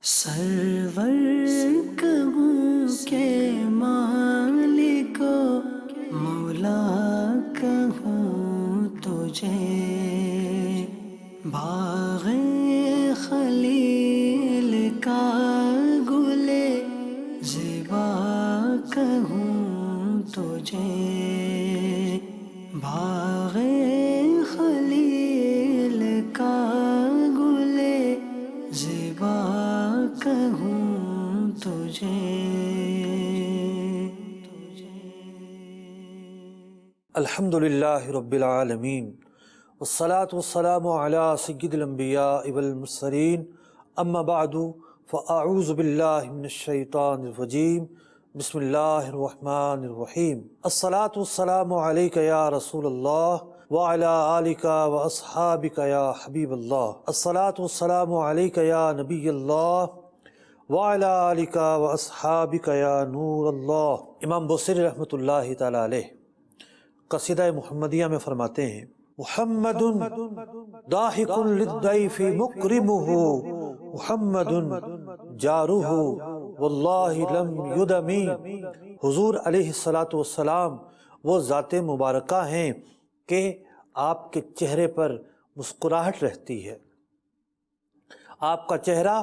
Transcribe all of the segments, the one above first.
سرور کہوں کہ مالکو مولا کہوں تجھے، باغ خلیل کا گلے زیبا کہوں تجھے، باغ خلیل کا گلے زیبا کہوں تجھے۔ الحمدللہ رب العالمین والصلاة والسلام علی سید الانبیاء والمرسلین، اما بعد فاعوذ باللہ من الشیطان الرجیم، بسم اللہ الرحمن الرحیم۔ الصلاة والسلام علیک یا رسول اللہ وعلی آلک واصحابک یا حبیب اللہ، الصلاة والسلام علیک یا نبی اللہ وعلی آلک واصحابک یا نور اللہ۔ امام بوصیری رحمۃ اللہ تعالی علیہ قصیدہ محمدیہ میں فرماتے ہیں، محمد ضاحک للضیف مکرمہ، محمد جارہ واللہ لم یدم۔ حضور علیہ السلام وہ ذات مبارکہ ہیں کہ آپ کے چہرے پر مسکراہٹ رہتی ہے، آپ کا چہرہ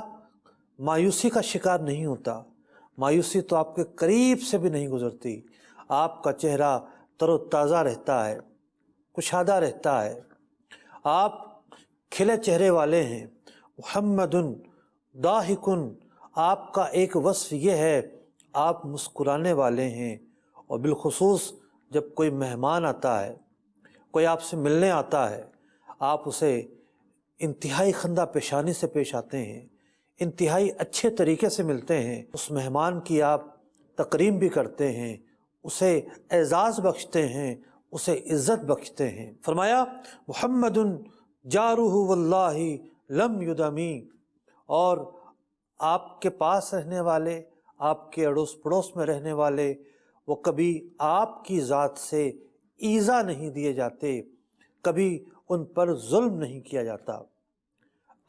مایوسی کا شکار نہیں ہوتا، مایوسی تو آپ کے قریب سے بھی نہیں گزرتی، آپ کا چہرہ تر و تازہ رہتا ہے، کشادہ رہتا ہے، آپ کھلے چہرے والے ہیں۔ محمد ضاحک، آپ کا ایک وصف یہ ہے آپ مسکرانے والے ہیں، اور بالخصوص جب کوئی مہمان آتا ہے، کوئی آپ سے ملنے آتا ہے، آپ اسے انتہائی خندہ پیشانی سے پیش آتے ہیں، انتہائی اچھے طریقے سے ملتے ہیں، اس مہمان کی آپ تکریم بھی کرتے ہیں، اسے اعزاز بخشتے ہیں، اسے عزت بخشتے ہیں۔ فرمایا محمد جارہ واللہ لم یدمی، اور آپ کے پاس رہنے والے، آپ کے اڑوس پڑوس میں رہنے والے، وہ کبھی آپ کی ذات سے ایذا نہیں دیے جاتے، کبھی ان پر ظلم نہیں کیا جاتا۔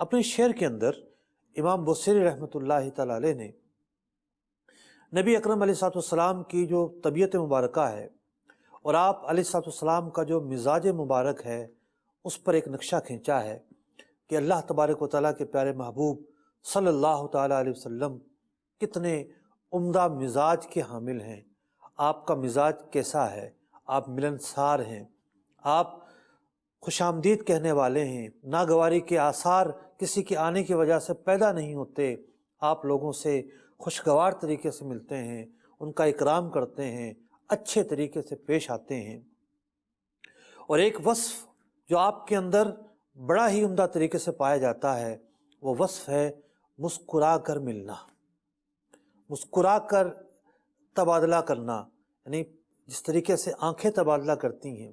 اپنے شعر کے اندر امام بوصیری رحمۃ اللہ تعالی علیہ نے نبی اکرم علیہ السلام کی جو طبیعت مبارکہ ہے اور آپ علیہ السلام کا جو مزاج مبارک ہے، اس پر ایک نقشہ کھینچا ہے کہ اللہ تبارک و تعالیٰ کے پیارے محبوب صلی اللہ تعالیٰ علیہ وسلم کتنے عمدہ مزاج کے حامل ہیں۔ آپ کا مزاج کیسا ہے؟ آپ ملنسار ہیں، آپ خوش آمدید کہنے والے ہیں، ناگواری کے آثار کسی کے آنے کی وجہ سے پیدا نہیں ہوتے، آپ لوگوں سے خوشگوار طریقے سے ملتے ہیں، ان کا اکرام کرتے ہیں، اچھے طریقے سے پیش آتے ہیں۔ اور ایک وصف جو آپ کے اندر بڑا ہی عمدہ طریقے سے پایا جاتا ہے، وہ وصف ہے مسکرا کر ملنا، مسکرا کر تبادلہ کرنا، یعنی جس طریقے سے آنکھیں تبادلہ کرتی ہیں،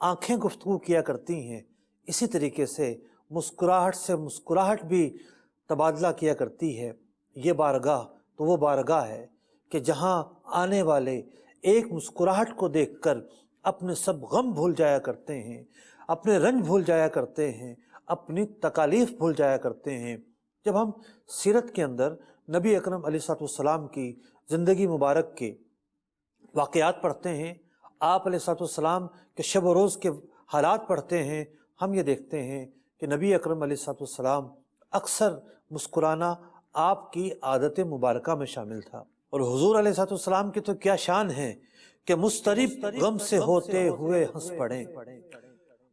آنکھیں گفتگو کیا کرتی ہیں، اسی طریقے سے مسکراہٹ سے مسکراہٹ بھی تبادلہ کیا کرتی ہے۔ یہ بارگاہ تو وہ بارگاہ ہے کہ جہاں آنے والے ایک مسکراہٹ کو دیکھ کر اپنے سب غم بھول جایا کرتے ہیں، اپنے رنج بھول جایا کرتے ہیں، اپنی تکالیف بھول جایا کرتے ہیں۔ جب ہم سیرت کے اندر نبی اکرم علیہ السلام کی زندگی مبارک کے واقعات پڑھتے ہیں، آپ علیہ السلام کے شب و روز کے حالات پڑھتے ہیں، ہم یہ دیکھتے ہیں کہ نبی اکرم علیہ السلام اکثر مسکرانا آپ کی عادت مبارکہ میں شامل تھا۔ اور حضور علیہ السلام کی تو کیا شان ہے کہ مضطرب غم سے ہوتے ہوئے ہنس پڑیں،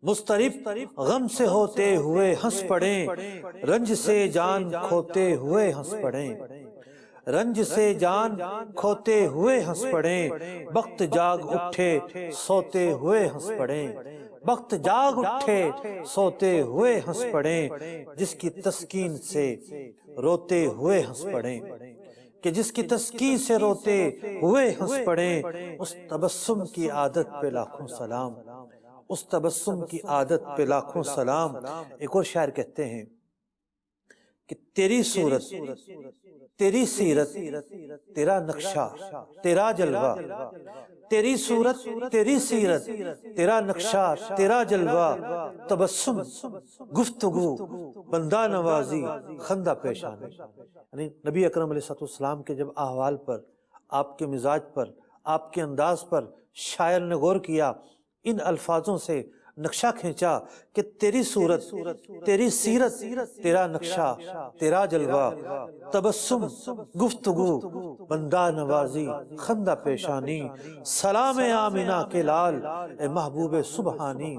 مضطرب غم سے ہوتے ہوئے ہنس پڑیں، رنج سے جان کھوتے ہوئے ہنس پڑیں، رنج سے جان کھوتے ہوئے ہنس پڑیں، وقت جاگ اٹھے سوتے ہوئے ہنس پڑیں، وقت جاگ اٹھے سوتے ہوئے ہنس پڑیں، جس کی تسکین سے روتے ہوئے ہنس پڑیں، کہ جس کی تسکین سے روتے ہوئے ہنس پڑیں، اس تبسم کی عادت پہ لاکھوں سلام، اس تبسم کی عادت پہ لاکھوں سلام۔ ایک اور شاعر کہتے ہیں کہ کہ تیری صورت، تیری سیرت، تیرا نقشہ، تیرا جلوہ، تیری صورت، تیری سیرت، تیرا نقشہ، تیرا جلوہ، تبسم، گفتگو، بندہ نوازی، خندہ پیشانی۔ یعنی نبی اکرم علیہ السلام کے جب احوال پر، آپ کے مزاج پر، آپ کے انداز پر شاعر نے غور کیا، ان الفاظوں سے نقشہ کھینچا کہ تیری صورت، تیری سیرت، تیرا نقشہ، تیرا جلوہ، تبسم، گفتگو، بندہ نوازی، خندہ پیشانی، سلام آمینہ کے لال اے محبوب سبحانی،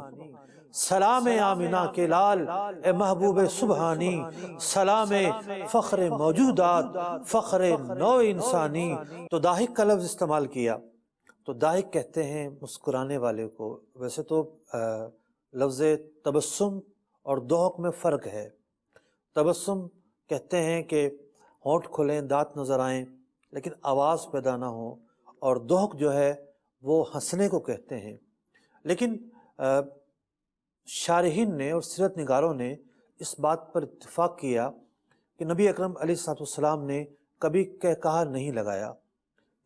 سلام آمینہ کے لال اے محبوب سبحانی، سلام فخر موجودات، فخر نوع انسانی۔ تو ضاحک کا لفظ استعمال کیا۔ تو ضاحک کہتے ہیں مسکرانے والے کو۔ ویسے تو لفظ تبسم اور ضحک میں فرق ہے۔ تبسم کہتے ہیں کہ ہونٹ کھلیں، دانت نظر آئیں لیکن آواز پیدا نہ ہو، اور ضحک جو ہے وہ ہنسنے کو کہتے ہیں۔ لیکن شارحین نے اور سیرت نگاروں نے اس بات پر اتفاق کیا کہ نبی اکرم علیہ السلام نے کبھی کہکہا نہیں لگایا۔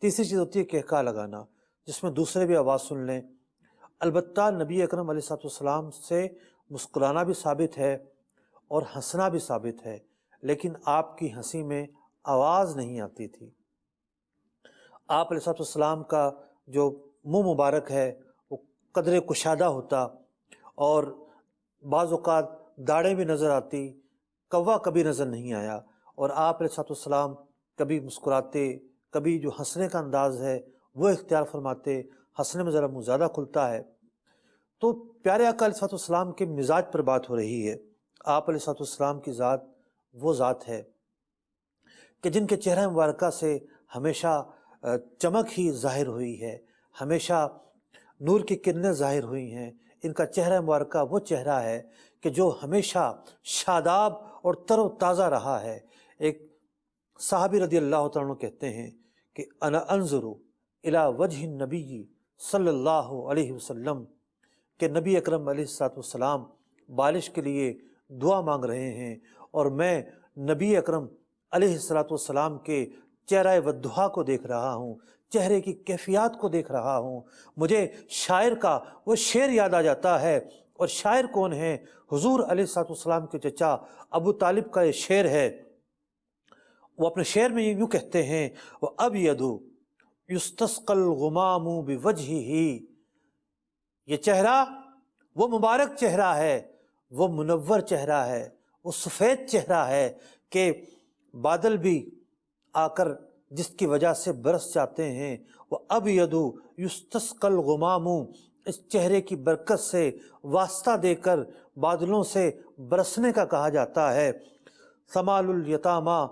تیسری چیز ہوتی ہے کہکہا لگانا، جس میں دوسرے بھی آواز سن لیں۔ البتہ نبی اکرم علیہ السلام سے مسکرانا بھی ثابت ہے اور ہنسنا بھی ثابت ہے، لیکن آپ کی ہنسی میں آواز نہیں آتی تھی۔ آپ علیہ السلام کا جو منہ مبارک ہے وہ قدر کشادہ ہوتا، اور بعض اوقات داڑھیں بھی نظر آتی، کوا کبھی نظر نہیں آیا، اور آپ علیہ السلام کبھی مسکراتے، کبھی جو ہنسنے کا انداز ہے وہ اختیار فرماتے، ہنسنے میں ذرا منہ زیادہ کھلتا ہے۔ تو پیارے آقا علیہ السلام کے مزاج پر بات ہو رہی ہے۔ آپ علیہ السلام کی ذات وہ ذات ہے کہ جن کے چہرہ مبارکہ سے ہمیشہ چمک ہی ظاہر ہوئی ہے، ہمیشہ نور کی کرنیں ظاہر ہوئی ہیں۔ ان کا چہرہ مبارکہ وہ چہرہ ہے کہ جو ہمیشہ شاداب اور تر و تازہ رہا ہے۔ ایک صحابی رضی اللہ تعالیٰ عنہ کہتے ہیں کہ انا انظر الی وجہ النبی صلی اللہ علیہ وسلم، کہ نبی اکرم علیہ السلام بارش کے لیے دعا مانگ رہے ہیں، اور میں نبی اکرم علیہ السلام کے چہرہ ودھا کو دیکھ رہا ہوں، چہرے کی کیفیات کو دیکھ رہا ہوں۔ مجھے شاعر کا وہ شعر یاد آ جاتا ہے، اور شاعر کون ہے؟ حضور علیہ السلام کے چچا ابو طالب کا یہ شعر ہے۔ وہ اپنے شعر میں یوں کہتے ہیں، وَأَبْيَضُ يُسْتَسْقَى الْغُمَامُ بِوَجْهِهِ، یہ چہرہ وہ مبارک چہرہ ہے، وہ منور چہرہ ہے، وہ سفید چہرہ ہے کہ بادل بھی آ کر جس کی وجہ سے برس جاتے ہیں۔ وَأَبْيَضُ يُسْتَسْقَى الْغُمَامُ، اس چہرے کی برکت سے واسطہ دے کر بادلوں سے برسنے کا کہا جاتا ہے۔ ثمال الیتامیٰ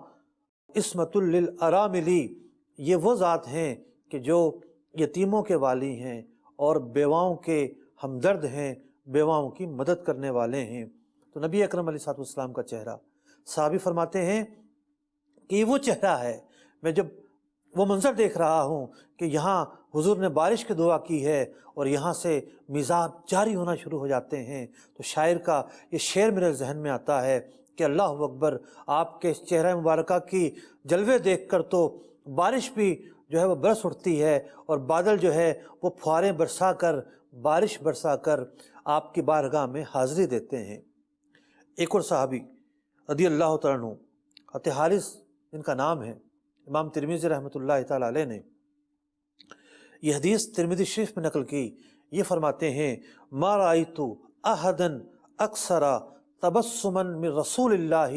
عصمۃ للارامل، یہ وہ ذات ہیں کہ جو یتیموں کے والی ہیں اور بیواؤں کے ہمدرد ہیں، بیواؤں کی مدد کرنے والے ہیں۔ تو نبی اکرم علیہ السلام کا چہرہ، صحابی فرماتے ہیں کہ یہ وہ چہرہ ہے، میں جب وہ منظر دیکھ رہا ہوں کہ یہاں حضور نے بارش کی دعا کی ہے اور یہاں سے میزاب جاری ہونا شروع ہو جاتے ہیں، تو شاعر کا یہ شعر میرے ذہن میں آتا ہے کہ اللہ اکبر، آپ کے چہرہ مبارکہ کی جلوے دیکھ کر تو بارش بھی جو ہے وہ برس اٹھتی ہے، اور بادل جو ہے وہ پھواریں برسا کر، بارش برسا کر آپ کی بارگاہ میں حاضری دیتے ہیں۔ ایک اور صحابی رضی اللہ تعالیٰ عنہ، حضرت حارث ان کا نام ہے، امام ترمذی رحمۃ اللہ تعالیٰ علیہ نے یہ حدیث ترمذی شریف میں نقل کی۔ یہ فرماتے ہیں، ما رأیت احدا اکثر تبسما من رسول اللہ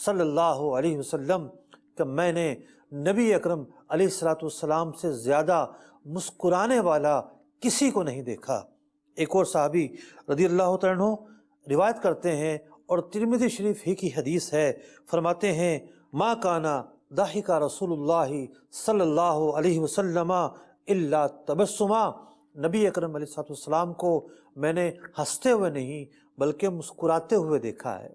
صلی اللہ علیہ وسلم، کہ میں نے نبی اکرم علیہ السلام سے زیادہ مسکرانے والا کسی کو نہیں دیکھا۔ ایک اور صحابی رضی اللہ تعالیٰ عنہ روایت کرتے ہیں، اور ترمذی شریف ہی کی حدیث ہے، فرماتے ہیں، ما کانا ضحک رسول اللہ صلی اللہ علیہ وسلم الا تبسما، نبی اکرم علیہ السلام کو میں نے ہنستے ہوئے نہیں بلکہ مسکراتے ہوئے دیکھا ہے۔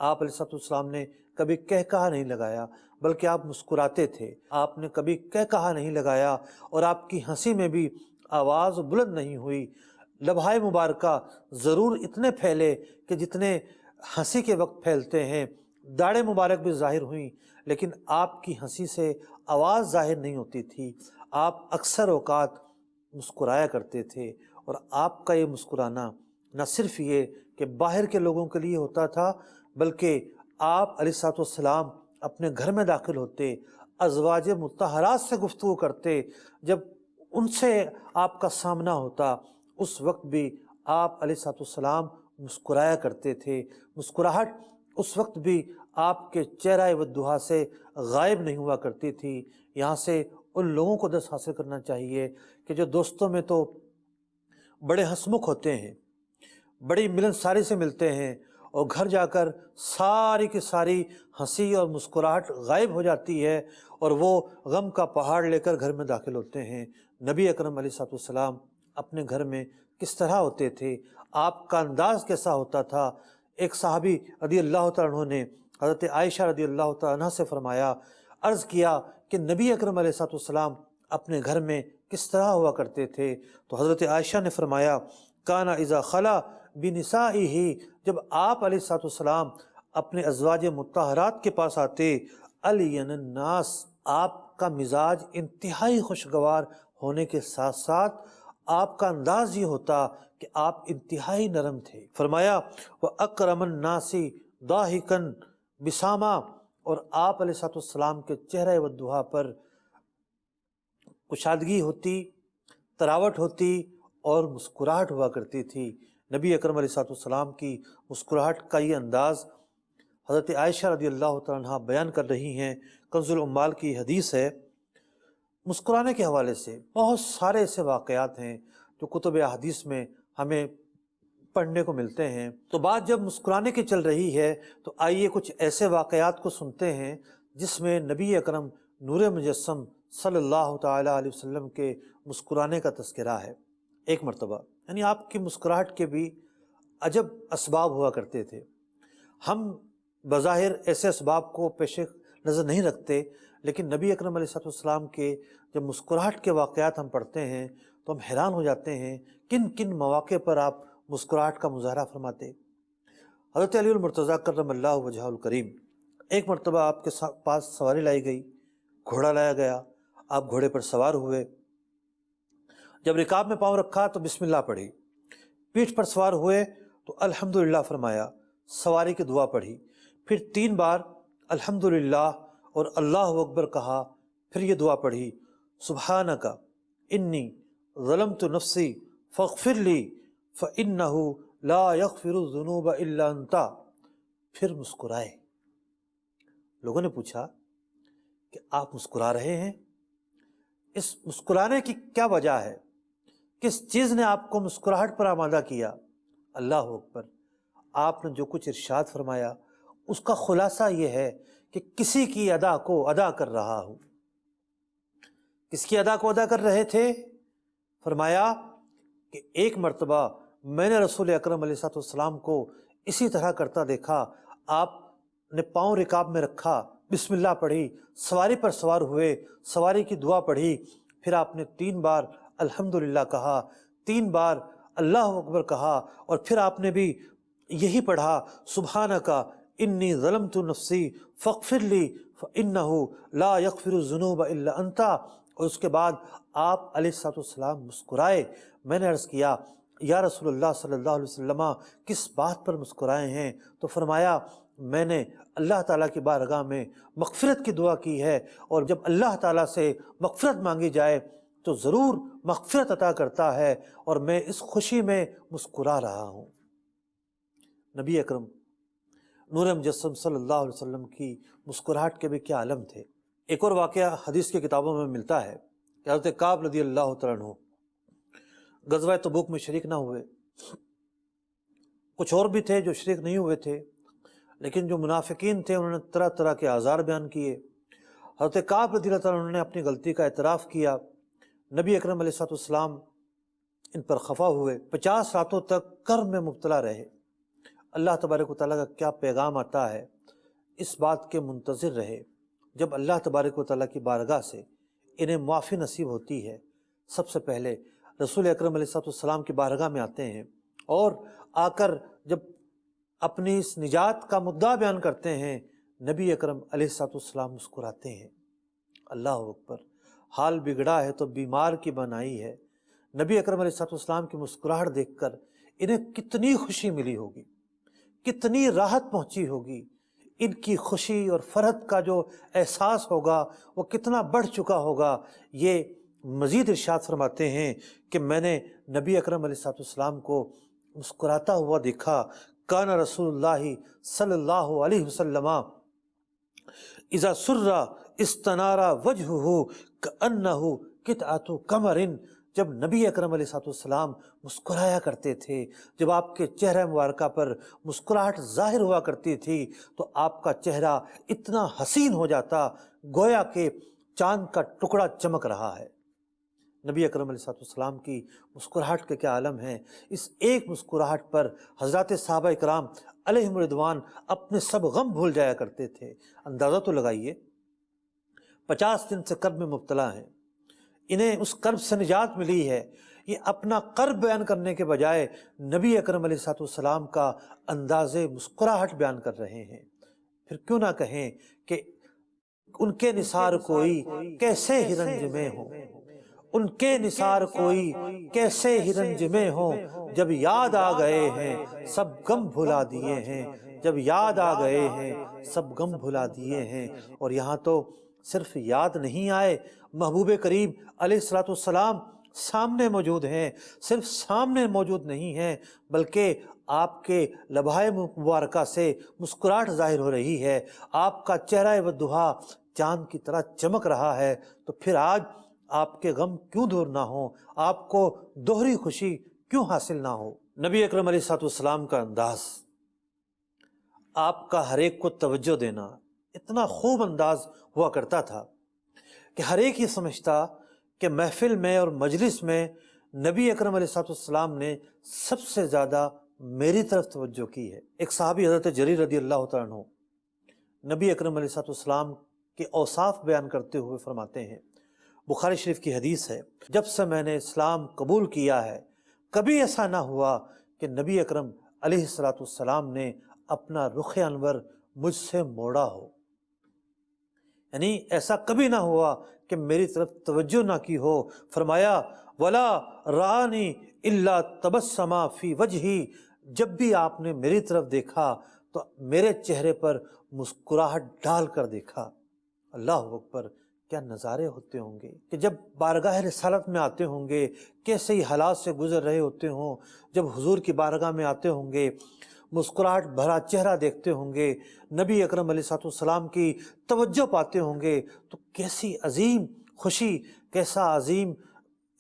آپ علیہ السلام نے کبھی کہکہا نہیں لگایا بلکہ آپ مسکراتے تھے، آپ نے کبھی کہکہا نہیں لگایا، اور آپ کی ہنسی میں بھی آواز بلند نہیں ہوئی۔ لبہائے مبارکہ ضرور اتنے پھیلے کہ جتنے ہنسی کے وقت پھیلتے ہیں، داڑھیں مبارک بھی ظاہر ہوئیں، لیکن آپ کی ہنسی سے آواز ظاہر نہیں ہوتی تھی۔ آپ اکثر اوقات مسکرایا کرتے تھے، اور آپ کا یہ مسکرانا نہ صرف یہ کہ باہر کے لوگوں کے لیے ہوتا تھا، بلکہ آپ علیہ الصلوۃ والسلام اپنے گھر میں داخل ہوتے، ازواج مطہرات سے گفتگو کرتے، جب ان سے آپ کا سامنا ہوتا اس وقت بھی آپ علیہ الصلوۃ والسلام مسکرایا کرتے تھے۔ مسکراہٹ اس وقت بھی آپ کے چہرہ والضحیٰ سے غائب نہیں ہوا کرتی تھی۔ یہاں سے ان لوگوں کو درس حاصل کرنا چاہیے کہ جو دوستوں میں تو بڑے ہنسمکھ ہوتے ہیں، بڑی ملنساری سے ملتے ہیں، اور گھر جا کر ساری کی ساری ہنسی اور مسکراہٹ غائب ہو جاتی ہے، اور وہ غم کا پہاڑ لے کر گھر میں داخل ہوتے ہیں۔ نبی اکرم علیہ الصلوۃ والسلام اپنے گھر میں کس طرح ہوتے تھے، آپ کا انداز کیسا ہوتا تھا۔ ایک صحابی رضی اللہ تعالیٰ عنہ نے حضرت عائشہ رضی اللہ تعالیٰ عنہ سے فرمایا، عرض کیا کہ نبی اکرم علیہ الصلوۃ والسلام اپنے گھر میں کس طرح ہوا کرتے تھے؟ تو حضرت عائشہ نے فرمایا، کان اذا خلا بنسائہ، جب آپ علیہ الصلوۃ والسلام اپنے ازواج مطہرات کے پاس آتے، الین الناس، آپ کا مزاج انتہائی خوشگوار ہونے کے ساتھ ساتھ آپ کا انداز یہ ہوتا کہ آپ انتہائی نرم تھے۔ فرمایا وَأَكْرَمَ النَّاسِ ضَاحِكًا بِسَامًا، اور آپ علیہ الصلوۃ والسلام کے چہرے والضحیٰ پر کشادگی ہوتی، تراوٹ ہوتی، اور مسکراہٹ ہوا کرتی تھی۔ نبی اکرم علیہ الصلوۃ والسلام کی مسکراہٹ کا یہ انداز حضرت عائشہ رضی اللہ تعالیٰ عنہ بیان کر رہی ہیں۔ کنز العمال کی حدیث ہے۔ مسکرانے کے حوالے سے بہت سارے ایسے واقعات ہیں جو کتب احادیث میں ہمیں پڑھنے کو ملتے ہیں۔ تو بات جب مسکرانے کی چل رہی ہے تو آئیے کچھ ایسے واقعات کو سنتے ہیں جس میں نبی اکرم نور مجسم صلی اللہ تعالیٰ علیہ وسلم کے مسکرانے کا تذکرہ ہے۔ ایک مرتبہ، یعنی آپ کی مسکراہٹ کے بھی عجب اسباب ہوا کرتے تھے۔ ہم بظاہر ایسے اسباب کو پیش نظر نہیں رکھتے، لیکن نبی اکرم علیہ السلام کے جب مسکراہٹ کے واقعات ہم پڑھتے ہیں تو ہم حیران ہو جاتے ہیں کن کن مواقع پر آپ مسکراہٹ کا مظاہرہ فرماتے۔ حضرت علی المرتضیٰ کرم اللہ وجہہ الکریم، ایک مرتبہ آپ کے پاس سواری لائی گئی، گھوڑا لایا گیا، آپ گھوڑے پر سوار ہوئے، جب رکاب میں پاؤں رکھا تو بسم اللہ پڑھی، پیٹھ پر سوار ہوئے تو الحمدللہ فرمایا، سواری کی دعا پڑھی، پھر 3 بار الحمدللہ اور اللہ اکبر کہا، پھر یہ دعا پڑھی، سبحانک انی ظلمت نفسی فاغفر لی فإنہ لا یغفر الذنوب الا انت، پھر مسکرائے۔ لوگوں نے پوچھا کہ آپ مسکرا رہے ہیں، اس مسکرانے کی کیا وجہ ہے؟ کس چیز نے آپ کو مسکراہٹ پر آمادہ کیا؟ اللہ اکبر، آپ نے جو کچھ ارشاد فرمایا اس کا خلاصہ یہ ہے کہ کسی کی ادا کو ادا کر رہا ہوں۔ کس کی ادا کو ادا کر رہے تھے؟ فرمایا کہ ایک مرتبہ میں نے رسول اکرم علیہ السلام کو اسی طرح کرتا دیکھا، آپ نے پاؤں رکاب میں رکھا، بسم اللہ پڑھی، سواری پر سوار ہوئے، سواری کی دعا پڑھی، پھر آپ نے 3 بار الحمدللہ کہا، 3 بار اللہ اکبر کہا، اور پھر آپ نے بھی یہی پڑھا، سبحانک انی ظلمت نفسی فاغفر لی فإنہ لا یغفر الذنوب الا انت، اور اس کے بعد آپ علیہ السلام مسکرائے۔ میں نے عرض کیا یا رسول اللہ صلی اللہ علیہ وسلم کس بات پر مسکرائے ہیں؟ تو فرمایا میں نے اللہ تعالیٰ کی بارگاہ میں مغفرت کی دعا کی ہے، اور جب اللہ تعالیٰ سے مغفرت مانگی جائے تو ضرور مغفرت عطا کرتا ہے، اور میں اس خوشی میں مسکرا رہا ہوں۔ نبی اکرم نور مجسم صلی اللہ علیہ وسلم کی مسکراہٹ کے بھی کیا علم تھے۔ ایک اور واقعہ حدیث کی کتابوں میں ملتا ہے کہ حضرت کعب رضی اللہ تعالیٰ عنہ غزوہ تبوک میں شریک نہ ہوئے، کچھ اور بھی تھے جو شریک نہیں ہوئے تھے، لیکن جو منافقین تھے انہوں نے طرح طرح کے اعذار بیان کیے۔ حضرت کعب رضی اللہ تعالیٰ عنہ نے اپنی غلطی کا اعتراف کیا، نبی اکرم علیہ السلام ان پر خفا ہوئے، 50 راتوں تک کرب میں مبتلا رہے۔ اللہ تبارک و تعالیٰ کا کیا پیغام آتا ہے اس بات کے منتظر رہے۔ جب اللہ تبارک و تعالیٰ کی بارگاہ سے انہیں معافی نصیب ہوتی ہے، سب سے پہلے رسول اکرم علیہ السلام کی بارگاہ میں آتے ہیں، اور آ کر جب اپنی اس نجات کا مدعا بیان کرتے ہیں، نبی اکرم علیہ السلام مسکراتے ہیں۔ اللہ اکبر، حال بگڑا ہے تو بیمار کی بنائی ہے۔ نبی اکرم علیہ السلام کی مسکراہٹ دیکھ کر انہیں کتنی خوشی ملی ہوگی، کتنی راحت پہنچی ہوگی، ان کی خوشی اور فرحت کا جو احساس ہوگا وہ کتنا بڑھ چکا ہوگا۔ یہ مزید ارشاد فرماتے ہیں کہ میں نے نبی اکرم علیہ السلام کو مسکراتا ہوا دیکھا۔ کان رسول اللہ صلی اللہ علیہ وسلم اذا سر استنار وجہہ کأنہ قطعۃ قمر، جب نبی اکرم علیہ السلام مسکرایا کرتے تھے، جب آپ کے چہرہ مبارکہ پر مسکراہٹ ظاہر ہوا کرتی تھی تو آپ کا چہرہ اتنا حسین ہو جاتا گویا کہ چاند کا ٹکڑا چمک رہا ہے۔ نبی اکرم علیہ السلام کی مسکراہٹ کے کیا عالم ہیں۔ اس ایک مسکراہٹ پر حضرات صحابہ اکرام علیہم رضوان اپنے سب غم بھول جایا کرتے تھے۔ اندازہ تو لگائیے، 50 دن سے کرب میں مبتلا ہیں، انہیں اس کرب سے نجات ملی ہے، یہ اپنا کرب بیان کرنے کے بجائے نبی اکرم علیہ السلام کا انداز مسکراہٹ بیان کر رہے ہیں۔ پھر کیوں نہ کہیں کہ ان کے نثار کوئی کیسے ہی رنج میں ہو، ان کے نثار کوئی کیسے ہی رنج میں ہو، جب یاد آ گئے ہیں سب غم بھلا دیے ہیں، جب یاد آ گئے ہیں سب غم بھلا دیے ہیں۔ اور یہاں تو صرف یاد نہیں آئے، محبوب کریم علیہ السلام سامنے موجود ہیں، صرف سامنے موجود نہیں ہیں بلکہ آپ کے لبھائے مبارکہ سے مسکراہٹ ظاہر ہو رہی ہے، آپ کا چہرہ والضحیٰ چاند کی طرح چمک رہا ہے۔ تو پھر آج آپ کے غم کیوں دور نہ ہوں، آپ کو دوہری خوشی کیوں حاصل نہ ہو۔ نبی اکرم علیہ السلام کا انداز، آپ کا ہر ایک کو توجہ دینا اتنا خوب انداز ہوا کرتا تھا کہ ہر ایک یہ سمجھتا کہ محفل میں اور مجلس میں نبی اکرم علیہ السلام نے سب سے زیادہ میری طرف توجہ کی ہے۔ ایک صحابی حضرت جریر رضی اللہ تعالیٰ عنہ نبی اکرم علیہ السلام کے اوصاف بیان کرتے ہوئے فرماتے ہیں، بخاری شریف کی حدیث ہے، جب سے میں نے اسلام قبول کیا ہے کبھی ایسا نہ ہوا کہ نبی اکرم علیہ السلام نے اپنا رخ انور مجھ سے موڑا ہو، یعنی ایسا کبھی نہ ہوا کہ میری طرف توجہ نہ کی ہو۔ فرمایا ولا رانی الا تبسم فی وجہی، جب بھی آپ نے میری طرف دیکھا تو میرے چہرے پر مسکراہٹ ڈال کر دیکھا۔ اللہ اکبر، کیا نظارے ہوتے ہوں گے کہ جب بارگاہ رسالت میں آتے ہوں گے، کیسے ہی حالات سے گزر رہے ہوتے ہوں، جب حضور کی بارگاہ میں آتے ہوں گے، مسکراہٹ بھرا چہرہ دیکھتے ہوں گے، نبی اکرم علیہ السلام کی توجہ پاتے ہوں گے تو کیسی عظیم خوشی، کیسا عظیم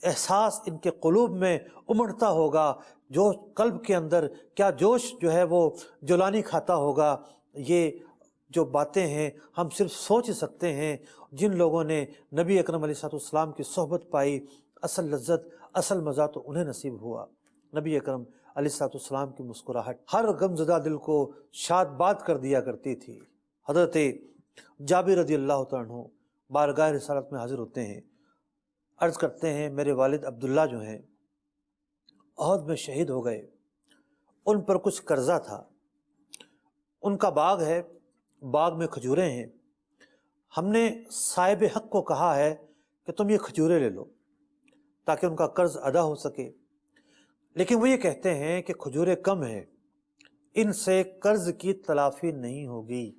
احساس ان کے قلوب میں امڑتا ہوگا، جو قلب کے اندر کیا جوش جو ہے وہ جولانی کھاتا ہوگا۔ یہ جو باتیں ہیں ہم صرف سوچ ہی سکتے ہیں۔ جن لوگوں نے نبی اکرم علیہ السلام کی صحبت پائی، اصل لذت، اصل مزہ تو انہیں نصیب ہوا۔ نبی اکرم علیہ السلام کی مسکراہٹ ہر غم زدہ دل کو شاد باد کر دیا کرتی تھی۔ حضرت جابر رضی اللہ تعالیٰ عنہ بارگاہ رسالت میں حاضر ہوتے ہیں، عرض کرتے ہیں میرے والد عبداللہ جو ہیں احد میں شہید ہو گئے، ان پر کچھ قرضہ تھا، ان کا باغ ہے، باغ میں کھجوریں ہیں، ہم نے صاحب حق کو کہا ہے کہ تم یہ کھجوریں لے لو تاکہ ان کا قرض ادا ہو سکے، لیکن وہ یہ کہتے ہیں کہ کھجوریں کم ہیں، ان سے قرض کی تلافی نہیں ہوگی۔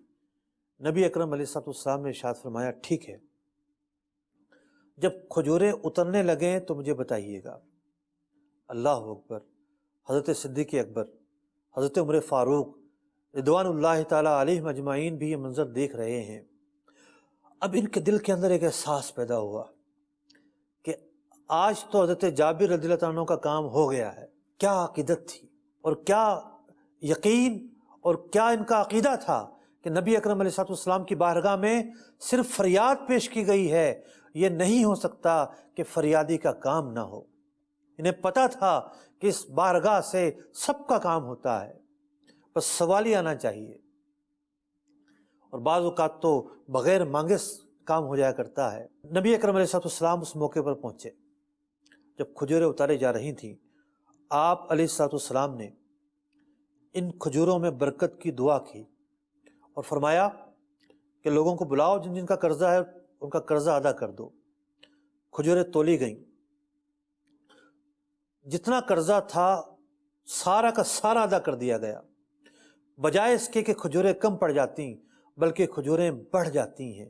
نبی اکرم علیہ السلام نے ارشاد فرمایا ٹھیک ہے، جب کھجوریں اترنے لگیں تو مجھے بتائیے گا۔ اللہ اکبر، حضرت صدیق اکبر، حضرت عمر فاروق رضوان اللہ تعالیٰ علیہم اجمعین بھی یہ منظر دیکھ رہے ہیں۔ اب ان کے دل کے اندر ایک احساس پیدا ہوا کہ آج تو حضرت جابر رضی اللہ عنہ کا کام ہو گیا ہے۔ کیا عقیدت تھی اور کیا یقین اور کیا ان کا عقیدہ تھا کہ نبی اکرم علیہ السلام کی بارگاہ میں صرف فریاد پیش کی گئی ہے، یہ نہیں ہو سکتا کہ فریادی کا کام نہ ہو۔ انہیں پتہ تھا کہ اس بارگاہ سے سب کا کام ہوتا ہے، بس سوال ہی آنا چاہیے، اور بعض اوقات تو بغیر مانگے کام ہو جایا کرتا ہے۔ نبی اکرم علیہ السلام اس موقع پر پہنچے جب کھجوریں اتارے جا رہی تھیں، آپ علیہ السلام نے ان کھجوروں میں برکت کی دعا کی اور فرمایا کہ لوگوں کو بلاؤ جن جن کا قرضہ ہے ان کا قرضہ ادا کر دو۔ کھجوریں تولی گئیں، جتنا قرضہ تھا سارا کا سارا ادا کر دیا گیا، بجائے اس کے کہ کھجوریں کم پڑ جاتی بلکہ کھجوریں بڑھ جاتی ہیں،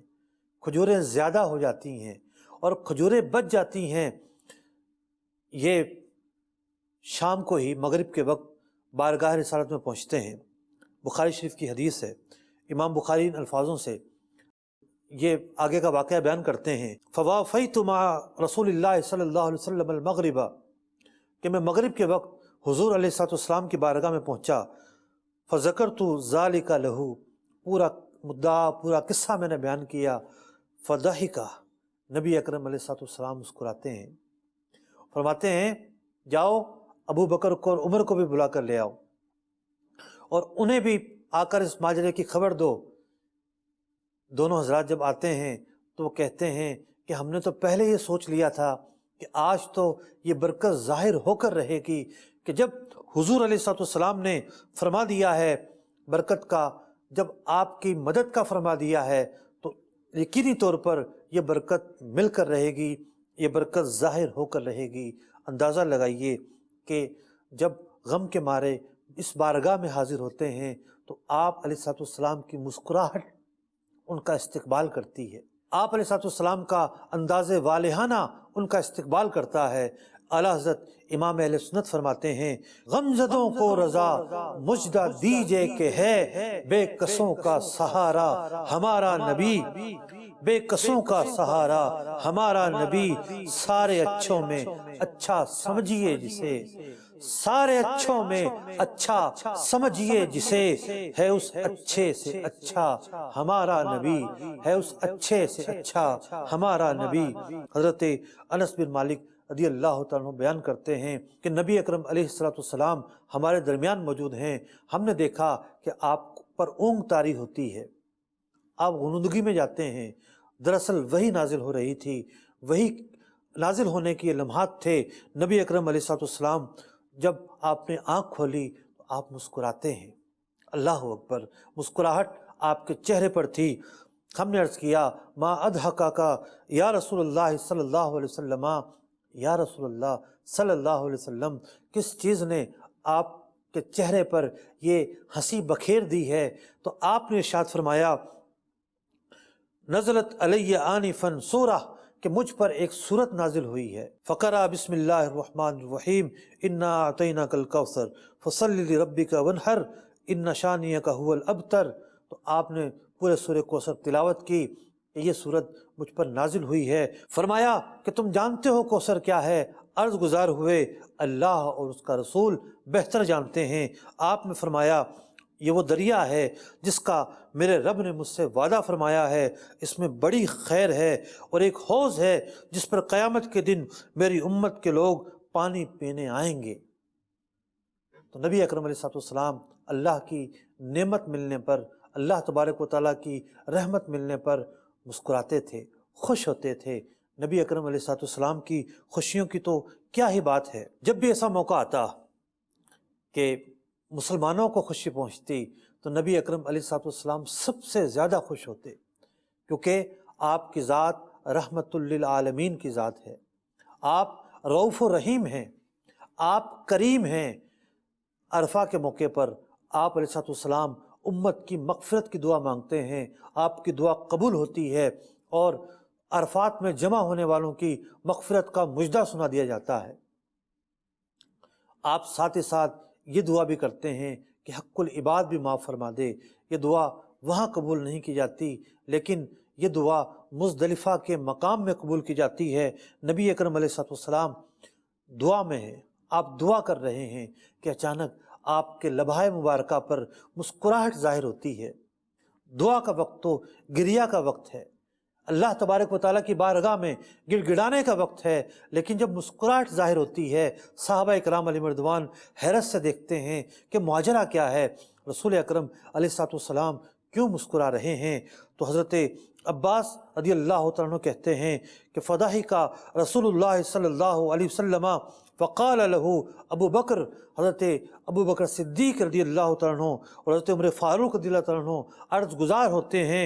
کھجوریں زیادہ ہو جاتی ہیں اور کھجوریں بچ جاتی ہیں۔ یہ شام کو ہی مغرب کے وقت بارگاہ رسالت میں پہنچتے ہیں۔ بخاری شریف کی حدیث ہے، امام بخاری ان الفاظوں سے یہ آگے کا واقعہ بیان کرتے ہیں، فوافیت مع رسول اللہ صلی اللہ علیہ وسلم المغرب، کہ میں مغرب کے وقت حضور علیہ السلام کی بارگاہ میں پہنچا، فذکرت ذالک لہ، پورا مدعا پورا قصہ میں نے بیان کیا، فضحک، نبی اکرم علیہ السلام مسکراتے ہیں، فرماتے ہیں جاؤ ابو بکر کو اور عمر کو بھی بلا کر لے آؤ اور انہیں بھی آ کر اس ماجرے کی خبر دو۔ دونوں حضرات جب آتے ہیں تو وہ کہتے ہیں کہ ہم نے تو پہلے یہ سوچ لیا تھا کہ آج تو یہ برکت ظاہر ہو کر رہے گی کہ جب حضور علیہ السلام نے فرما دیا ہے برکت کا، جب آپ کی مدد کا فرما دیا ہے تو یقینی طور پر یہ برکت مل کر رہے گی، یہ برکت ظاہر ہو کر رہے گی۔ اندازہ لگائیے کہ جب غم کے مارے اس بارگاہ میں حاضر ہوتے ہیں تو آپ علیہ السلام کی مسکراہٹ ان کا استقبال کرتی ہے، آپ علیہ السلام کا انداز والہانہ ان کا استقبال کرتا ہے۔ اعلیٰ حضرت امام اہل سنت فرماتے ہیں غمزدوں کو رضا مجدہ دیجئے کہ ہے بے کسوں کا سہارا ہمارا نبی، بے کسوں کا سہارا ہمارا نبی، سارے اچھوں میں اچھا سمجھیے جسے، سارے اچھوں میں اچھا سمجھیے جسے، ہے اس اچھے سے اچھا ہمارا نبی، ہے اس اچھے سے اچھا ہمارا نبی۔ حضرت انس بن مالک رضی اللہ تعالیٰ عنہ بیان کرتے ہیں کہ نبی اکرم علیہ السلام ہمارے درمیان موجود ہیں، ہم نے دیکھا کہ آپ پر اونگ طاری ہوتی ہے، آپ غنودگی میں جاتے ہیں۔ دراصل وہی نازل ہو رہی تھی، وہی نازل ہونے کے لمحات تھے۔ نبی اکرم علیہ السلام جب آپ نے آنکھ کھولی تو آپ مسکراتے ہیں، اللہ اکبر، مسکراہٹ آپ کے چہرے پر تھی۔ ہم نے عرض کیا ما اضحکک یا رسول اللہ صلی اللہ علیہ وسلم، یا رسول اللہ صلی اللہ علیہ وسلم، کس چیز نے آپ کے چہرے پر یہ ہنسی بکھیر دی ہے؟ تو آپ نے ارشاد فرمایا نزلت علی آنفا سورہ، کہ مجھ پر ایک سورت نازل ہوئی ہے، فقرأ بسم اللہ الرحمن الرحیم انا اعطیناک الکوثر فصلی لربک وانحر ان شانئک هو الابتر۔ تو آپ نے پورے سورہ کوثر تلاوت کی کہ یہ سورت مجھ پر نازل ہوئی ہے۔ فرمایا کہ تم جانتے ہو کوثر کیا ہے؟ عرض گزار ہوئے اللہ اور اس کا رسول بہتر جانتے ہیں۔ آپ نے فرمایا یہ وہ دریا ہے جس کا میرے رب نے مجھ سے وعدہ فرمایا ہے، اس میں بڑی خیر ہے، اور ایک حوض ہے جس پر قیامت کے دن میری امت کے لوگ پانی پینے آئیں گے۔ تو نبی اکرم علیہ السلام اللہ کی نعمت ملنے پر، اللہ تبارک و تعالیٰ کی رحمت ملنے پر مسکراتے تھے، خوش ہوتے تھے۔ نبی اکرم علیہ السلام کی خوشیوں کی تو کیا ہی بات ہے۔ جب بھی ایسا موقع آتا کہ مسلمانوں کو خوشی پہنچتی تو نبی اکرم علیہ السلام سب سے زیادہ خوش ہوتے، کیونکہ آپ کی ذات رحمت للعالمین کی ذات ہے، آپ رؤوف و رحیم ہیں، آپ کریم ہیں۔ عرفہ کے موقع پر آپ علیہ السلام امت کی مغفرت کی دعا مانگتے ہیں، آپ کی دعا قبول ہوتی ہے اور عرفات میں جمع ہونے والوں کی مغفرت کا مجدہ سنا دیا جاتا ہے۔ آپ ساتھ ہی ساتھ یہ دعا بھی کرتے ہیں کہ حق العباد بھی معاف فرما دے۔ یہ دعا وہاں قبول نہیں کی جاتی، لیکن یہ دعا مزدلفہ کے مقام میں قبول کی جاتی ہے۔ نبی اکرم علیہ السلام دعا میں ہیں، آپ دعا کر رہے ہیں کہ اچانک آپ کے لبھائے مبارکہ پر مسکراہٹ ظاہر ہوتی ہے۔ دعا کا وقت تو گریا کا وقت ہے، اللہ تبارک و تعالیٰ کی بارگاہ میں گڑ گڑانے کا وقت ہے، لیکن جب مسکراہٹ ظاہر ہوتی ہے صحابہ کرام علیہ رضوان حیرت سے دیکھتے ہیں کہ ماجرا کیا ہے، رسول اکرم علیہ السلام کیوں مسکرا رہے ہیں؟ تو حضرت عباس رضی اللہ تعالیٰ عنہ کہتے ہیں کہ فضحک رسول اللہ صلی اللہ علیہ وسلم فقال له ابو بکر، حضرت ابو بکر صدیق رضی اللہ تعالیٰ عنہ اور حضرت عمر فاروق رضی اللہ تعالیٰ عنہ عرض گزار ہوتے ہیں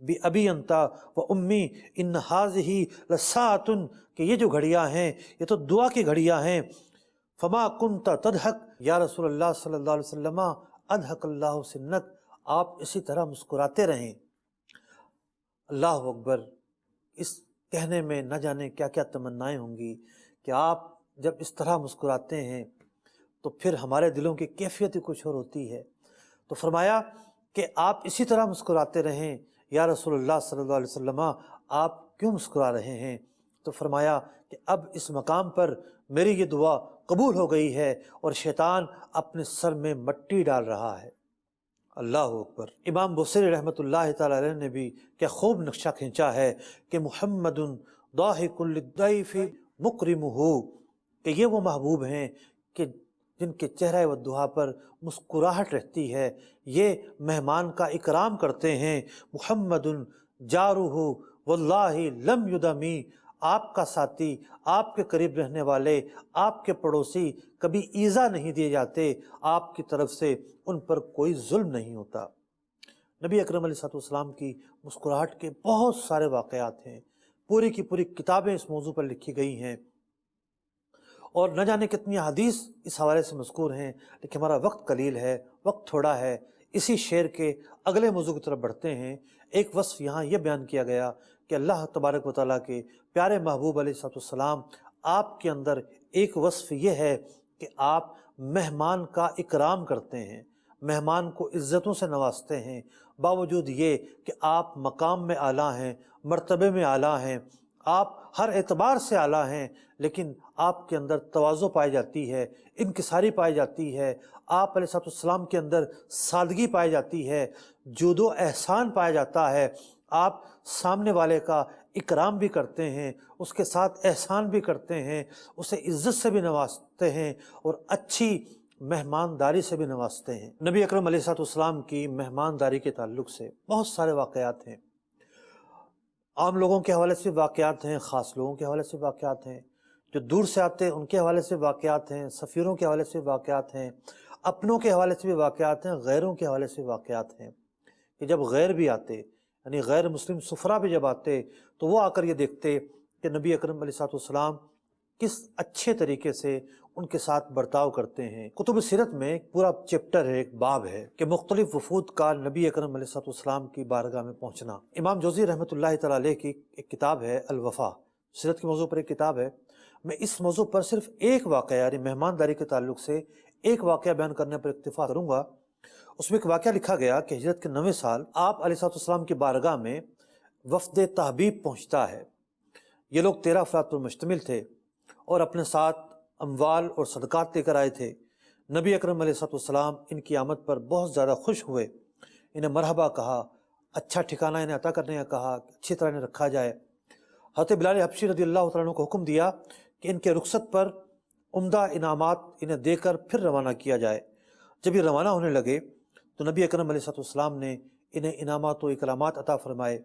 بی ابی انتا و امی ان ہاذہی لساعۃ، کہ یہ جو گھڑیاں ہیں یہ تو دعا کی گھڑیاں ہیں۔ فما کنت تضحک یا رسول اللہ صلی اللہ علیہ وسلم اضحک اللہ سنک، آپ اسی طرح مسکراتے رہیں۔ اللہ اکبر، اس کہنے میں نہ جانے کیا کیا تمنائیں ہوں گی کہ آپ جب اس طرح مسکراتے ہیں تو پھر ہمارے دلوں کی کیفیت ہی کچھ اور ہوتی ہے۔ تو فرمایا کہ آپ اسی طرح مسکراتے رہیں یا رسول اللہ صلی اللہ علیہ وسلم، آپ کیوں مسکرا رہے ہیں؟ تو فرمایا کہ اب اس مقام پر میری یہ دعا قبول ہو گئی ہے اور شیطان اپنے سر میں مٹی ڈال رہا ہے۔ اللہ اکبر۔ امام بصری رحمۃ اللہ تعالی علیہ نے بھی کیا خوب نقشہ کھینچا ہے کہ محمد ضاحک للضیف مکرمہ، کہ یہ وہ محبوب ہیں کہ جن کے چہرہ والضحیٰ پر مسکراہٹ رہتی ہے، یہ مہمان کا اکرام کرتے ہیں۔ محمد جارہ واللہ لم یدمی، آپ کا ساتھی، آپ کے قریب رہنے والے، آپ کے پڑوسی کبھی ایذا نہیں دیے جاتے، آپ کی طرف سے ان پر کوئی ظلم نہیں ہوتا۔ نبی اکرم علیہ الصلوۃ والسلام کی مسکراہٹ کے بہت سارے واقعات ہیں، پوری کی پوری کتابیں اس موضوع پر لکھی گئی ہیں، اور نہ جانے کتنی حدیث اس حوالے سے مذکور ہیں، لیکن ہمارا وقت قلیل ہے، وقت تھوڑا ہے۔ اسی شعر کے اگلے موضوع کی طرف بڑھتے ہیں۔ ایک وصف یہاں یہ بیان کیا گیا کہ اللہ تبارک و تعالیٰ کے پیارے محبوب علیہ الصلوۃ والسلام، آپ کے اندر ایک وصف یہ ہے کہ آپ مہمان کا اکرام کرتے ہیں، مہمان کو عزتوں سے نوازتے ہیں، باوجود یہ کہ آپ مقام میں اعلیٰ ہیں، مرتبے میں اعلیٰ ہیں، آپ ہر اعتبار سے اعلیٰ ہیں، لیکن آپ کے اندر تواضع پائی جاتی ہے، انکساری پائی جاتی ہے، آپ علیہ الصلوۃ والسلام کے اندر سادگی پائی جاتی ہے، جود و احسان پایا جاتا ہے، آپ سامنے والے کا اکرام بھی کرتے ہیں، اس کے ساتھ احسان بھی کرتے ہیں، اسے عزت سے بھی نوازتے ہیں اور اچھی مہمانداری سے بھی نوازتے ہیں۔ نبی اکرم علیہ الصلوۃ والسلام کی مہمانداری کے تعلق سے بہت سارے واقعات ہیں، عام لوگوں کے حوالے سے واقعات ہیں، خاص لوگوں کے حوالے سے واقعات ہیں، جو دور سے آتے ہیں ان کے حوالے سے واقعات ہیں، سفیروں کے حوالے سے واقعات ہیں، اپنوں کے حوالے سے بھی واقعات ہیں، غیروں کے حوالے سے واقعات ہیں، کہ جب غیر بھی آتے، یعنی غیر مسلم سفرا بھی جب آتے تو وہ آ کر یہ دیکھتے کہ نبی اکرم علیہ الصلوۃ والسلام کس اچھے طریقے سے ان کے ساتھ برتاؤ کرتے ہیں۔ کتب سیرت میں ایک پورا چیپٹر ہے، ایک باب ہے کہ مختلف وفود کا نبی اکرم علیہ الصلوۃ والسلام کی بارگاہ میں پہنچنا۔ امام جوزی رحمۃ اللہ تعالی علیہ کی ایک کتاب ہے الوفا، سیرت کے موضوع پر ایک کتاب ہے۔ میں اس موضوع پر صرف ایک واقعہ، یعنی مہمانداری کے تعلق سے ایک واقعہ بیان کرنے پر اکتفا کروں گا۔ اس میں ایک واقعہ لکھا گیا کہ ہجرت کے 9ویں سال آپ علیہ الصلوۃ والسلام کی بارگاہ میں وفد تحبیب پہنچتا ہے۔ یہ لوگ 13 افراد پر مشتمل تھے اور اپنے ساتھ اموال اور صدقات لے کر آئے تھے۔ نبی اکرم علیہ الصلوۃ والسلام ان کی آمد پر بہت زیادہ خوش ہوئے، انہیں مرحبا کہا، اچھا ٹھکانہ انہیں عطا کرنے کا کہا، اچھی طرح انہیں رکھا جائے۔ حضرت بلال حبشی رضی اللہ تعالیٰ عنہ کو حکم دیا کہ ان کے رخصت پر عمدہ انعامات انہیں دے کر پھر روانہ کیا جائے۔ جب یہ روانہ ہونے لگے تو نبی اکرم علیہ الصلوۃ والسلام نے انہیں انعامات و اکرامات عطا فرمائے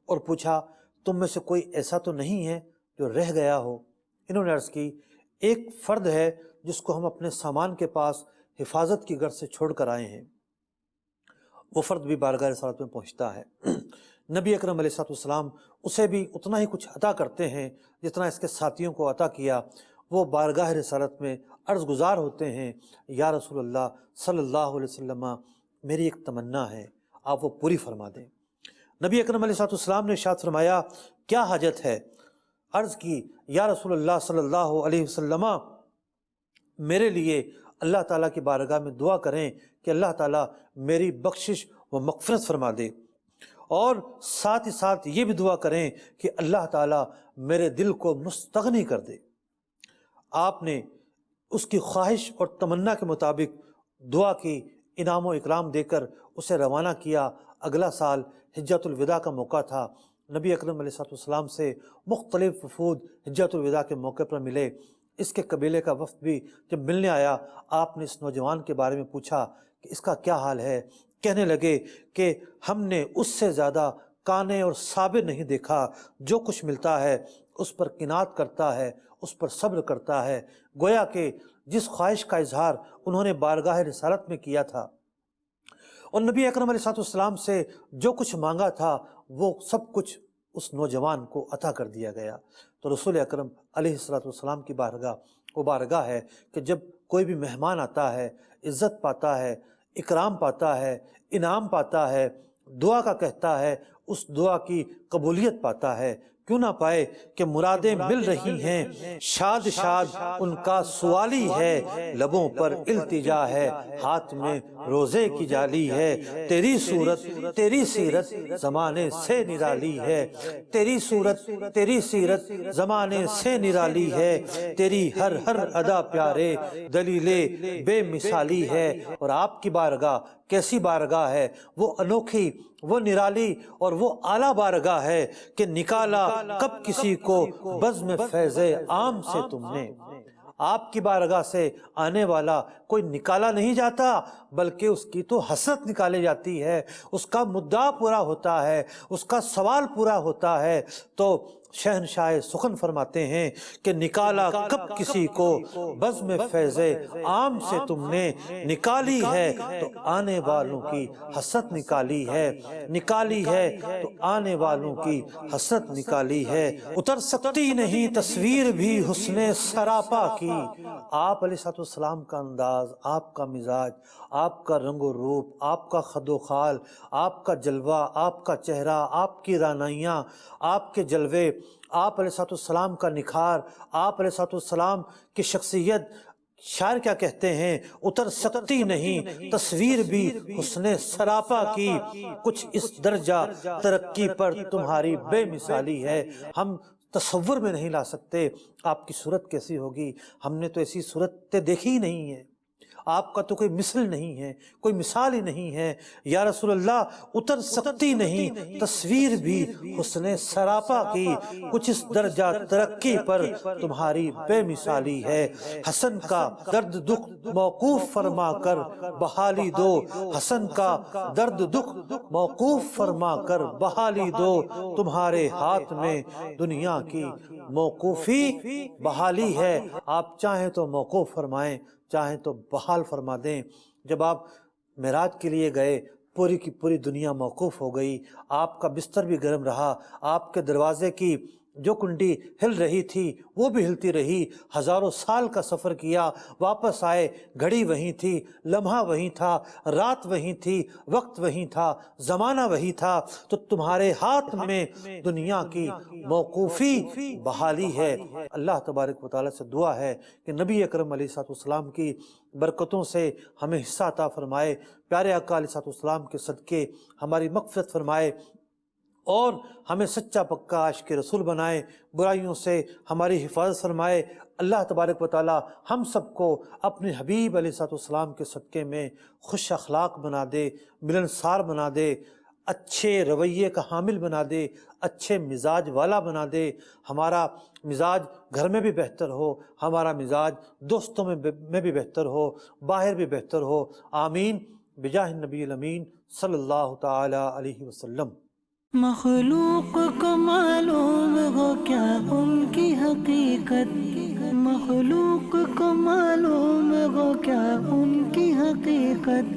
اور پوچھا، تم میں سے کوئی ایسا تو نہیں ہے جو رہ گیا ہو؟ انہوں نے عرض کی، ایک فرد ہے جس کو ہم اپنے سامان کے پاس حفاظت کی غرض سے چھوڑ کر آئے ہیں۔ وہ فرد بھی بارگاہ رسالت میں پہنچتا ہے۔ نبی اکرم علیہ الصلوۃ والسلام اسے بھی اتنا ہی کچھ عطا کرتے ہیں جتنا اس کے ساتھیوں کو عطا کیا۔ وہ بارگاہ رسالت میں عرض گزار ہوتے ہیں، یا رسول اللہ صلی اللہ علیہ وسلم، میری ایک تمنا ہے، آپ وہ پوری فرما دیں۔ نبی اکرم علیہ الصلوۃ والسلام نے ارشاد فرمایا، کیا حاجت ہے؟ عرض کی، یا رسول اللہ صلی اللہ علیہ وسلم، میرے لیے اللہ تعالیٰ کی بارگاہ میں دعا کریں کہ اللہ تعالیٰ میری بخشش و مغفرت فرما دے، اور ساتھ ہی ساتھ یہ بھی دعا کریں کہ اللہ تعالیٰ میرے دل کو مستغنی کر دے۔ آپ نے اس کی خواہش اور تمنا کے مطابق دعا کی، انعام و اکرام دے کر اسے روانہ کیا۔ اگلا سال حجۃ الوداع کا موقع تھا۔ نبی اکرم علیہ الصلوۃ والسلام سے مختلف وفود حجۃ الوداع کے موقع پر ملے۔ اس کے قبیلے کا وفد بھی جب ملنے آیا، آپ نے اس نوجوان کے بارے میں پوچھا کہ اس کا کیا حال ہے۔ کہنے لگے کہ ہم نے اس سے زیادہ کانے اور صابر نہیں دیکھا، جو کچھ ملتا ہے اس پر قناعت کرتا ہے، اس پر صبر کرتا ہے۔ گویا کہ جس خواہش کا اظہار انہوں نے بارگاہ رسالت میں کیا تھا اور نبی اکرم علیہ الصلوۃ والسلام سے جو کچھ مانگا تھا، وہ سب کچھ اس نوجوان کو عطا کر دیا گیا۔ تو رسول اکرم علیہ الصلوۃ والسلام کی بارگاہ وہ بارگاہ ہے کہ جب کوئی بھی مہمان آتا ہے، عزت پاتا ہے، اکرام پاتا ہے، انعام پاتا ہے، دعا کا کہتا ہے، اس دعا کی قبولیت پاتا ہے۔ کیوں نہ پائے کہ مرادیں مل رہی ہیں، شاد شاد ان کا سوالی ہے، لبوں پر التجا ہے، ہاتھ میں روزے کی جالی ہے۔ تیری صورت تیری سیرت زمانے سے نرالی ہے، تیری صورت تیری سیرت زمانے سے نرالی ہے، تیری ہر ہر ادا پیارے دلیل بے مثالی ہے۔ اور آپ کی بارگاہ کیسی بارگاہ ہے؟ وہ انوکھی، وہ نرالی اور وہ اعلیٰ بارگاہ ہے کہ نکالا کب کسی کو بزم فیض عام سے تم نے۔ آپ کی بارگاہ سے آنے والا کوئی نکالا نہیں جاتا، بلکہ اس کی تو حسرت نکالی جاتی ہے، اس کا مدعا پورا ہوتا ہے، اس کا سوال پورا ہوتا ہے۔ تو شہنشاہ سخن فرماتے ہیں کہ نکالا کب کسی کو بزم فیض عام سے تم نے، نکالی ہے تو آنے والوں کی حسرت نکالی ہے، نکالی ہے تو آنے والوں کی حسرت نکالی ہے۔ اتر سکتی نہیں تصویر بھی حسن سراپا کی۔ آپ علیہ السلام کا انداز، آپ کا مزاج، آپ کا رنگ و روپ، آپ کا خد و خال، آپ کا جلوہ، آپ کا چہرہ، آپ کی رعنائیاں، آپ کے جلوے، آپ علیہ السلام کا نکھار، آپ علیہ السلام کی شخصیت، شاعر کیا کہتے ہیں؟ اتر سکتی نہیں تصویر بھی حسن سراپا کی، کچھ اس درجہ ترقی پر تمہاری بے مثالی ہے۔ ہم تصور میں نہیں لا سکتے آپ کی صورت کیسی ہوگی، ہم نے تو ایسی صورتیں دیکھی ہی نہیں ہیں، آپ کا تو کوئی مثل نہیں ہے، کوئی مثال ہی نہیں ہے۔ یا رسول اللہ اتر سکتی نہیں تصویر بھی حسن سراپا کی، کچھ اس درجہ ترقی پر تمہاری بے مثالی ہے۔ حسن کا درد دکھ موقوف فرما کر بحالی دو، حسن کا درد دکھ موقوف فرما کر بحالی دو، تمہارے ہاتھ میں دنیا کی موقوفی بحالی ہے۔ آپ چاہیں تو موقوف فرمائیں، چاہیں تو بحال فرما دیں۔ جب آپ معراج کے لیے گئے، پوری کی پوری دنیا موقوف ہو گئی، آپ کا بستر بھی گرم رہا، آپ کے دروازے کی جو کنڈی ہل رہی تھی وہ بھی ہلتی رہی، ہزاروں سال کا سفر کیا، واپس آئے، گھڑی وہیں تھی، لمحہ وہیں تھا، رات وہیں تھی، وقت وہیں تھا، زمانہ وہیں تھا۔ تو تمہارے ہاتھ میں دنیا کی موقوفی بحالی ہے۔ اللہ تبارک و تعالیٰ سے دعا ہے کہ نبی اکرم علیہ السلام کی برکتوں سے ہمیں حصہ عطا فرمائے، پیارے آقا علیہ السلام کے صدقے ہماری مغفرت فرمائے، اور ہمیں سچا پکا عاشق رسول بنائے، برائیوں سے ہماری حفاظت فرمائے۔ اللہ تبارک و تعالی ہم سب کو اپنے حبیب علیہ السلام کے صدقے میں خوش اخلاق بنا دے، ملنسار بنا دے، اچھے رویے کا حامل بنا دے، اچھے مزاج والا بنا دے۔ ہمارا مزاج گھر میں بھی بہتر ہو، ہمارا مزاج دوستوں میں بھی بہتر ہو، باہر بھی بہتر ہو۔ آمین بجاہ النبی الامین صلی اللہ تعالی علیہ وسلم۔ مخلوق کو معلوم ہو کیا ان کی حقیقت، مخلوق کو معلوم ہو کیا ان کی حقیقت،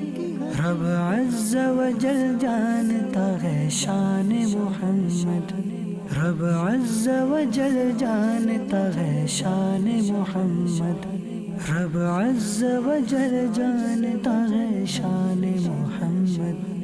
رب عز و جل جانتا ہے شان محمد، رب عز و جل جانتا ہے شان محمد، رب عز و جل جانتا ہے شان محمد۔